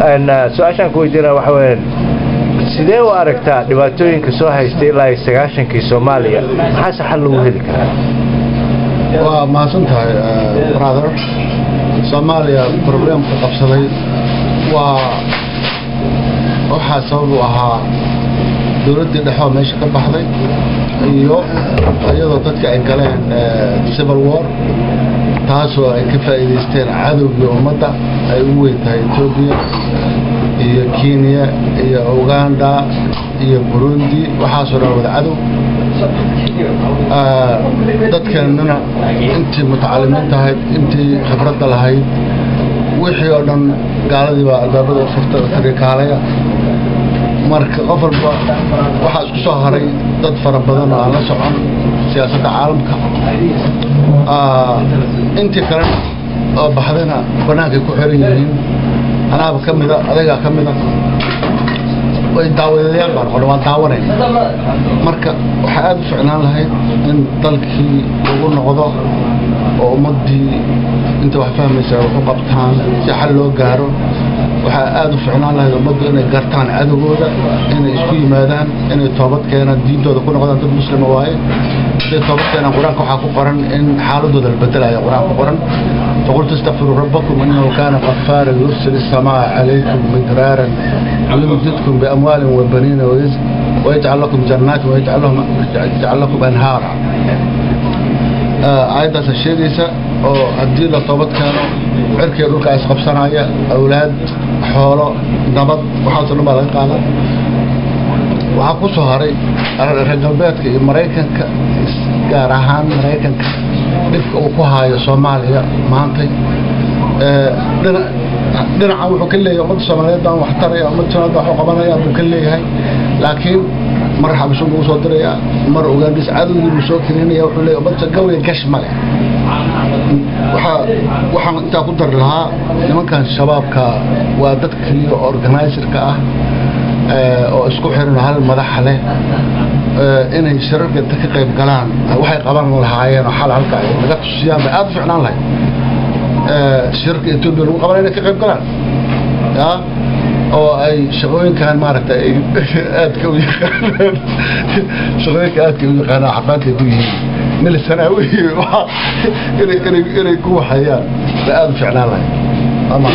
أنا سؤال كويدنا وحوين sidee u aragtaa dhibaatooyinka soo haystay ilaa 90kii Soomaaliya maxaa xal loo heli karaa waa maasantahay brother Soomaaliya problemka qabsaday waxa sabab u ahaa dawladda dhexe meesha ka baxday iyo iyadoo dadka ay galeen civil war taasoo ay ka faa'iideysteen cadawga ummadda ay u weyntahay Ethiopia iyo Kenya iyo Uganda iyo Burundi waxa soo wada cadow dadkeenna intii mutacalimiin tahay intii khibrad lahayd wixii oo dhan gaaladii baa albaabada u furtay tarikaalaya marka qof walba waxa isku soo haray dad fara badan oo la socon siyaasadda caalamka intii kale oo baxdana banaanka ku xiran yihiin أنا بكمل أذا كمل ويداوي ذيال بارقول ما داورين مركا وحاب فعلا لهاي إن طلقي يقول نقضاء ومضي أنت وحفهم يسوي وقبطان يحلوا جارو وحاب فعلا لهاي ومضي إنه قرطان عدو هذا إنه يسوي مادان إنه توبت كأنه الدين ده يكون قضاء المسلم واي توبت كأنه قرآن كحقو قرن إن حاله ده البدل يا قرآن قرن فقلت استغفروا ربكم إنه كان غفارا يرسل السماء عليكم مدرارا ويمددكم بأموال وبنين ورزق ويجعل لكم جنات ويجعل لكم أنهارا عيدة الشيريسة وهدي لطوبت كانوا عركي يقولك أسخب صناعية أولاد حوله نبض وحاصلوا ما قال وحقوا صهري الرجل بيتك مريكنك gaarahaan Mareykanka dhibka uu ku haayo Soomaaliya maanta dhinaca wuxuu ka leeyahay ummadda Soomaaliyeed aan wax taraya ummadda Soomaaliyeed wax qabanaya buu ka leeyahay laakiin marxab soo soo diraya mar ogaandis cadowgii soo kirinaya wuxuu leeyahay ummadda gawiga gash male waxa inta ku dar lahaa nimankan shabaabka waa dad kaliya organizer-ka ah oo isku xiran hal madax leh inay shirarka ka qayb galaan waxay qaban lahaayeen xal halka laga tusiyaan aad ficnaan lahayd shirka Ethiopia lagu qaban inay ka qayb galaan ya oo ay shaqooyinkan maaragtay aad ka u yaqaan shaqooyinka aad ka u yaqaan xafaadka ku yihiin meel sanaawi inay ku waxayaan aad ficnaan lahayd ama